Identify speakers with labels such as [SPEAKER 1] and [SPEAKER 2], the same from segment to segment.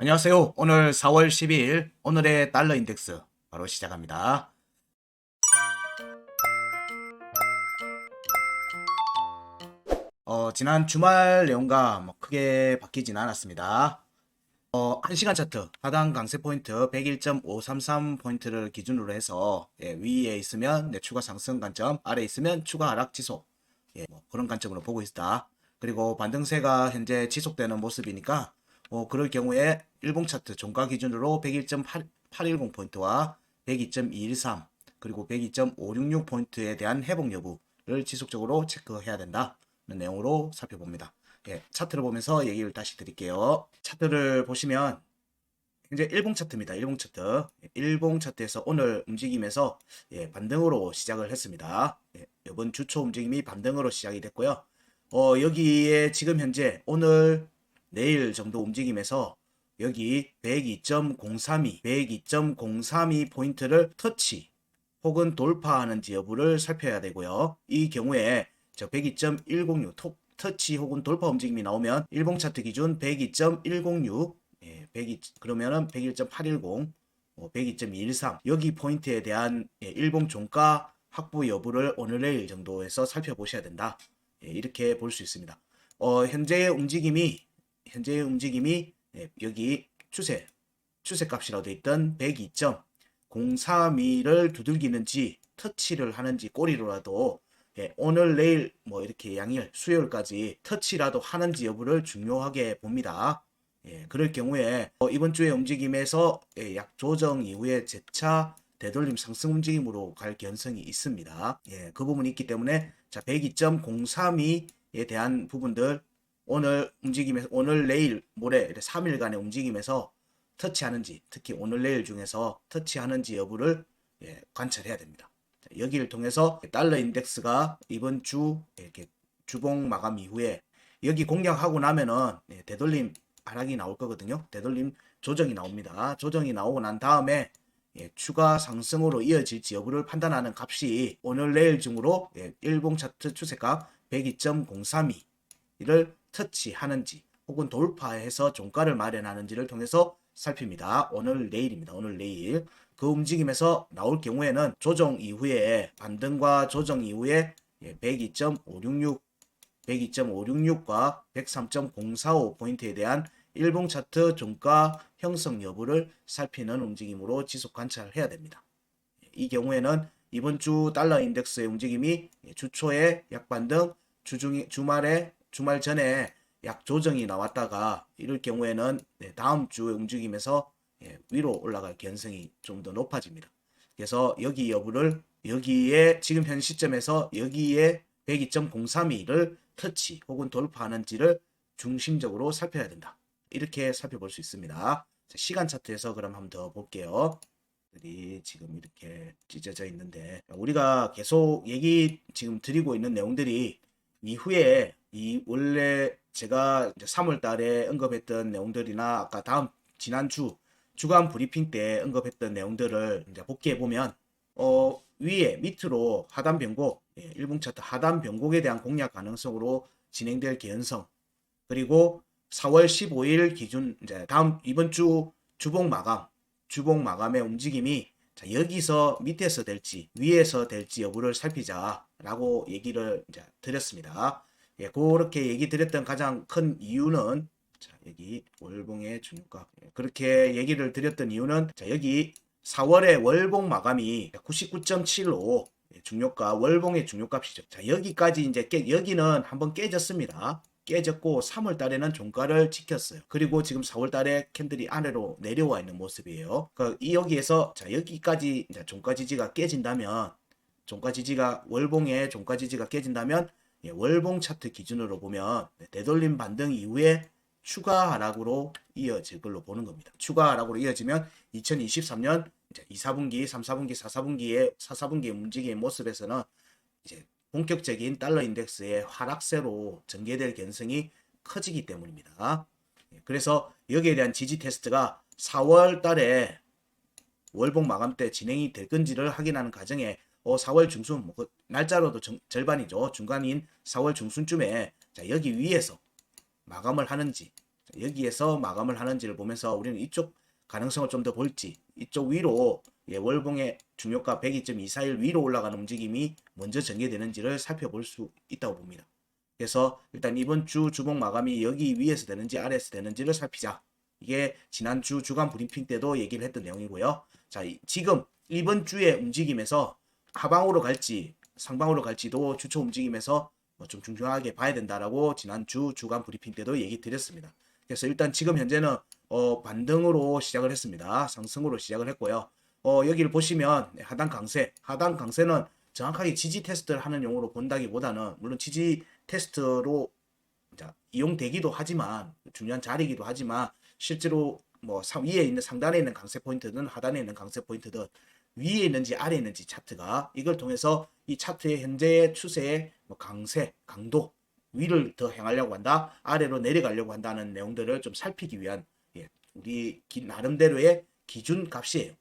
[SPEAKER 1] 안녕하세요. 오늘 4월 12일 오늘의 달러 인덱스 바로 시작합니다. 지난 주말 내용과 크게 바뀌진 않았습니다. 1시간 차트 하단 강세 포인트 101.533 포인트를 기준으로 해서 위에 있으면 추가 상승 관점, 아래 있으면 추가 하락 지속, 그런 관점으로 보고 있다. 그리고 반등세가 현재 지속되는 모습이니까 그럴 경우에 일봉 차트 종가 기준으로 101.810 포인트와 102.213 그리고 102.566 포인트에 대한 회복 여부를 지속적으로 체크해야 된다는 내용으로 살펴봅니다. 차트를 보면서 얘기를 다시 드릴게요. 차트를 보시면 현재 일봉 차트입니다. 일봉 차트. 일봉 차트에서 오늘 움직임에서 반등으로 시작을 했습니다. 이번 주초 움직임이 반등으로 시작이 됐고요. 여기에 지금 현재 오늘 내일 정도 움직임에서 여기 102.032, 102.032 포인트를 터치 혹은 돌파하는지 여부를 살펴야 되고요. 이 경우에 102.106 터치 혹은 돌파 움직임이 나오면 일봉 차트 기준 102.106 그러면은 101.810 102.213 여기 포인트에 대한 일봉 종가 확보 여부를 오늘 내일 정도에서 살펴보셔야 된다. 이렇게 볼 수 있습니다. 현재의 움직임이 여기 추세값이라고 되어 있던 102.032를 두들기는지 터치를 하는지 꼬리로라도 오늘 내일 이렇게 양일 수요일까지 터치라도 하는지 여부를 중요하게 봅니다. 그럴 경우에 이번 주의 움직임에서 약 조정 이후에 재차 되돌림 상승 움직임으로 갈 가능성이 있습니다. 그 부분이 있기 때문에 102.032에 대한 부분들 오늘 움직임에서 오늘 내일 모레 3일간의 움직임에서 터치하는지 특히 오늘 내일 중에서 터치하는지 여부를 관찰해야 됩니다. 여기를 통해서 달러 인덱스가 이번 주 이렇게 주봉 마감 이후에 여기 공략하고 나면은 되돌림 하락이 나올 거거든요. 되돌림 조정이 나옵니다. 조정이 나오고 난 다음에 추가 상승으로 이어질지 여부를 판단하는 값이 오늘 내일 중으로 일봉 차트 추세가 102.032를 터치하는지 혹은 돌파해서 종가를 마련하는지를 통해서 살핍니다. 오늘 내일입니다. 오늘 내일 그 움직임에서 나올 경우에는 조정 이후에 반등과 조정 이후에 102.566 102.566과 103.045 포인트에 대한 일봉 차트 종가 형성 여부를 살피는 움직임으로 지속 관찰해야 됩니다. 이 경우에는 이번 주 달러 인덱스의 움직임이 주초에 약반등, 주말 전에 약 조정이 나왔다가 이럴 경우에는 다음 주의 움직임에서 위로 올라갈 가능성이 좀 더 높아집니다. 그래서 여기 여부를 여기에 지금 현 시점에서 여기에 102.032를 터치 혹은 돌파하는지를 중심적으로 살펴야 된다. 이렇게 살펴볼 수 있습니다. 시간 차트에서 그럼 한번 더 볼게요. 지금 이렇게 찢어져 있는데 우리가 계속 얘기 지금 드리고 있는 내용들이 이후에 원래 제가 3월 달에 언급했던 내용들이나 아까 지난주 주간 브리핑 때 언급했던 내용들을 이제 복귀해 보면 위에 밑으로 하단 변곡, 일봉 차트 하단 변곡에 대한 공략 가능성으로 진행될 개연성, 그리고 4월 15일 기준 이제 이번 주 주봉 마감의 움직임이 여기서 밑에서 될지 위에서 될지 여부를 살피자라고 얘기를 이제 드렸습니다. 그렇게 얘기 드렸던 가장 큰 이유는 여기 월봉의 중요가 그렇게 얘기를 드렸던 이유는 여기 4월의 월봉 마감이 99.75 중요가 월봉의 중요값이죠. 여기까지 이제 여기는 한번 깨졌습니다. 깨졌고 3월 달에는 종가를 지켰어요. 그리고 지금 4월 달에 캔들이 아래로 내려와 있는 모습이에요. 여기에서 여기까지 이제 종가 지지가 깨진다면 월봉의 종가 지지가 깨진다면 월봉 차트 기준으로 보면 되돌림 반등 이후에 추가 하락으로 이어질 걸로 보는 겁니다. 추가 하락으로 이어지면 2023년 2, 4분기, 3, 4분기, 4분기의 움직임 모습에서는 이제 본격적인 달러 인덱스의 하락세로 전개될 가능성이 커지기 때문입니다. 그래서 여기에 대한 지지 테스트가 4월 달에 월봉 마감 때 진행이 될 건지를 확인하는 과정에 4월 중순 날짜로도 절반이죠. 중간인 4월 중순쯤에 여기 위에서 마감을 하는지 여기에서 마감을 하는지를 보면서 우리는 이쪽 가능성을 좀 더 볼지, 이쪽 위로 월봉의 중요가 102.241 위로 올라가는 움직임이 먼저 전개되는지를 살펴볼 수 있다고 봅니다. 그래서 일단 이번 주 주봉 마감이 여기 위에서 되는지 아래에서 되는지를 살피자. 이게 지난주 주간 브리핑 때도 얘기를 했던 내용이고요. 자, 지금 이번 주의 움직임에서 하방으로 갈지 상방으로 갈지도 주초 움직임에서 좀 중요하게 봐야 된다라고 지난주 주간 브리핑 때도 얘기 드렸습니다. 그래서 일단 지금 현재는 반등으로 시작을 했습니다. 상승으로 시작을 했고요. 여기를 보시면 하단 강세는 정확하게 지지 테스트를 하는 용어로 본다기보다는 물론 지지 테스트로 이용되기도 하지만 중요한 자리이기도 하지만 실제로 뭐 위에 있는 상단에 있는 강세 포인트든 하단에 있는 강세 포인트든 위에 있는지 아래에 있는지 차트가 이걸 통해서 이 차트의 현재의 추세의 강세, 강도 위를 더 향하려고 한다, 아래로 내려가려고 한다는 내용들을 좀 살피기 위한 우리 나름대로의 기준 값이에요.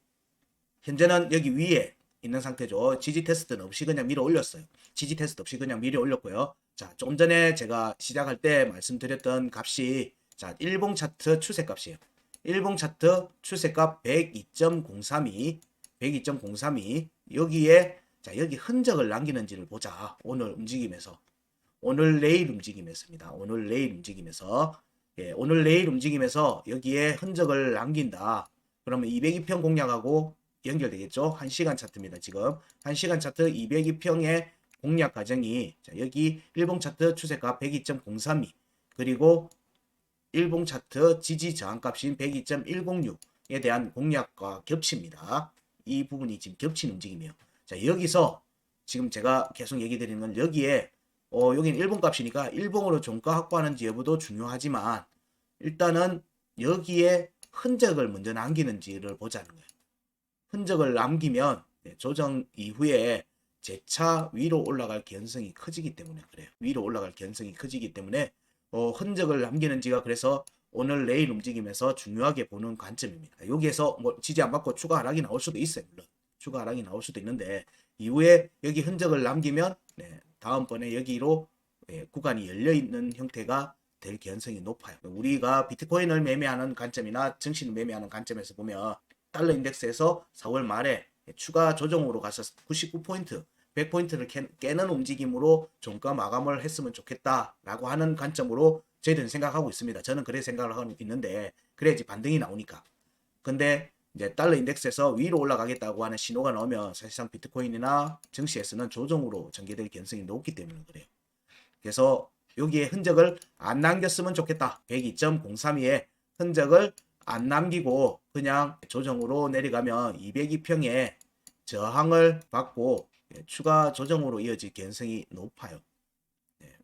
[SPEAKER 1] 현재는 여기 위에 있는 상태죠. 지지 테스트는 없이 그냥 밀어 올렸어요. 지지 테스트 없이 그냥 밀어 올렸고요. 자, 조금 전에 제가 시작할 때 말씀드렸던 값이 자, 일봉 차트 추세 값이에요. 일봉 차트 추세값 102.032 여기에 자, 여기 흔적을 남기는지를 보자. 오늘 움직임에서. 오늘 내일 움직임에서입니다. 오늘 내일 움직임에서 오늘 내일 움직임에서 여기에 흔적을 남긴다. 그러면 202평 공략하고 연결되겠죠. 1시간 차트입니다. 지금 1시간 차트 202평의 공략 과정이 자, 여기 일봉 차트 추세값 102.032 그리고 일봉 차트 지지 저항값인 102.106에 대한 공략과 겹칩니다. 이 부분이 지금 겹친 움직임이에요. 자, 여기서 지금 제가 계속 얘기 드리는 건 여기에 여기는 일봉 값이니까 일봉으로 종가 확보하는지 여부도 중요하지만 일단은 여기에 흔적을 먼저 남기는지를 보자는 거예요. 흔적을 남기면 조정 이후에 재차 위로 올라갈 개연성이 커지기 때문에 그래요. 위로 올라갈 개연성이 커지기 때문에 흔적을 남기는지가 그래서 오늘 내일 움직임에서 중요하게 보는 관점입니다. 여기에서 뭐 지지 안 받고 추가 하락이 나올 수도 있어요. 물론 추가 하락이 나올 수도 있는데 이후에 여기 흔적을 남기면 다음번에 여기로 구간이 열려있는 형태가 될 개연성이 높아요. 우리가 비트코인을 매매하는 관점이나 증시를 매매하는 관점에서 보면 달러 인덱스에서 4월 말에 추가 조정으로 가서 99포인트, 100포인트를 깨는 움직임으로 종가 마감을 했으면 좋겠다라고 하는 관점으로 저희들은 생각하고 있습니다. 저는 그래 생각을 하고 있는데 그래야지 반등이 나오니까. 근데 이제 달러 인덱스에서 위로 올라가겠다고 하는 신호가 나오면 사실상 비트코인이나 증시에서는 조정으로 전개될 가능성이 높기 때문에 그래요. 그래서 여기에 흔적을 안 남겼으면 좋겠다. 102.032에 흔적을 안 남기고 그냥 조정으로 내려가면 202평에 저항을 받고 추가 조정으로 이어질 가능성이 높아요.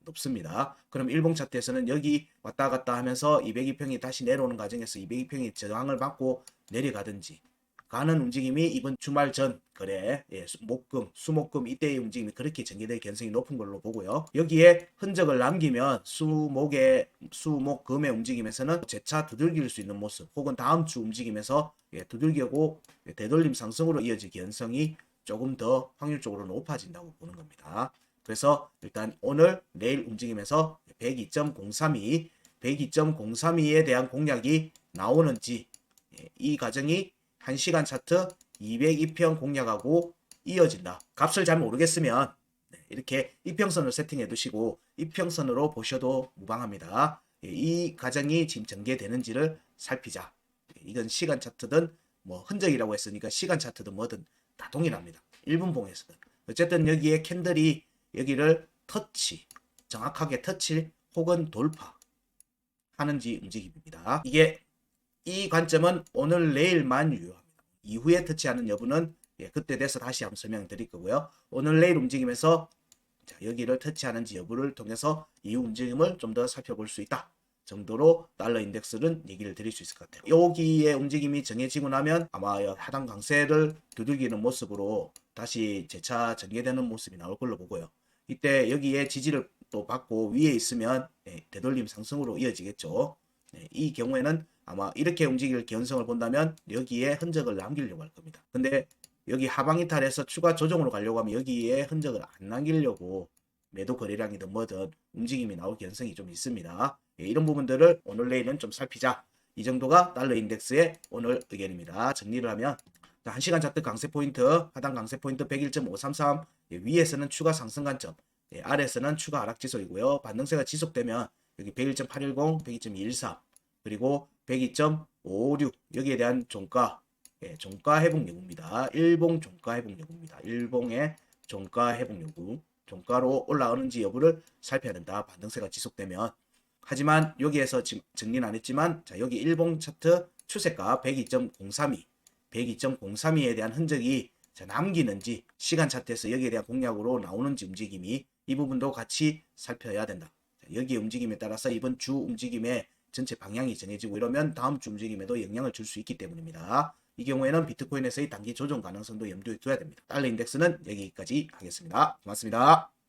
[SPEAKER 1] 높습니다. 그럼 일봉 차트에서는 여기 왔다 갔다 하면서 202평이 다시 내려오는 과정에서 202평이 저항을 받고 내려가든지 가는 움직임이 이번 주말 전 거래 수목금 이때의 움직임이 그렇게 전개될 가능성이 높은 걸로 보고요. 여기에 흔적을 남기면 수목금의 움직임에서는 재차 두들길 수 있는 모습 혹은 다음 주 움직임에서 두들기고 되돌림 상승으로 이어질 가능성이 조금 더 확률적으로 높아진다고 보는 겁니다. 그래서 일단 오늘 내일 움직임에서 102.032에 대한 공략이 나오는지 이 과정이 1시간 차트 202평 공략하고 이어진다. 값을 잘 모르겠으면 이렇게 이평선을 세팅해 두시고 이평선으로 보셔도 무방합니다. 이 과정이 지금 전개되는지를 살피자. 이건 시간 차트든 뭐 흔적이라고 했으니까 시간 차트든 뭐든 다 동일합니다. 1분봉에서든. 어쨌든 여기에 캔들이 여기를 정확하게 터치 혹은 돌파하는지 움직임입니다. 이 관점은 오늘 내일만 유효합니다. 이후에 터치하는 여부는 그때 돼서 다시 한번 설명드릴 거고요. 오늘 내일 움직임에서 여기를 터치하는지 여부를 통해서 이후 움직임을 좀 더 살펴볼 수 있다 정도로 달러 인덱스는 얘기를 드릴 수 있을 것 같아요. 여기의 움직임이 정해지고 나면 아마 하단 강세를 두들기는 모습으로 다시 재차 전개되는 모습이 나올 걸로 보고요. 이때 여기에 지지를 또 받고 위에 있으면 되돌림 상승으로 이어지겠죠. 이 경우에는 아마 이렇게 움직일 개연성을 본다면 여기에 흔적을 남기려고 할 겁니다. 근데 여기 하방 이탈해서 추가 조정으로 가려고 하면 여기에 흔적을 안 남기려고 매도 거래량이든 뭐든 움직임이 나올 가능성이 좀 있습니다. 예, 이런 부분들을 오늘 내일은 좀 살피자. 이 정도가 달러 인덱스의 오늘 의견입니다. 정리를 하면 1시간 차트 강세 포인트, 하단 강세 포인트 101.533, 예, 위에서는 추가 상승 관점, 예, 아래에서는 추가 하락 지속이고요. 반등세가 지속되면 여기 101.810, 102.214, 그리고 102.556 여기에 대한 종가, 예, 종가 회복 여부입니다. 일봉 종가 회복 여부입니다. 일봉의 종가 회복 여부, 종가로 올라오는지 여부를 살펴야 된다. 반등세가 지속되면. 하지만 여기에서 지금 정리는 안 했지만 자, 여기 일봉 차트 추세가 102.032, 102.032에 대한 흔적이 자, 남기는지 시간 차트에서 여기에 대한 공략으로 나오는지 움직임이 이 부분도 같이 살펴야 된다. 자, 여기의 움직임에 따라서 이번 주 움직임의 전체 방향이 정해지고 이러면 다음 주 움직임에도 영향을 줄 수 있기 때문입니다. 이 경우에는 비트코인에서의 단기 조정 가능성도 염두에 둬야 됩니다. 달러 인덱스는 여기까지 하겠습니다. 고맙습니다.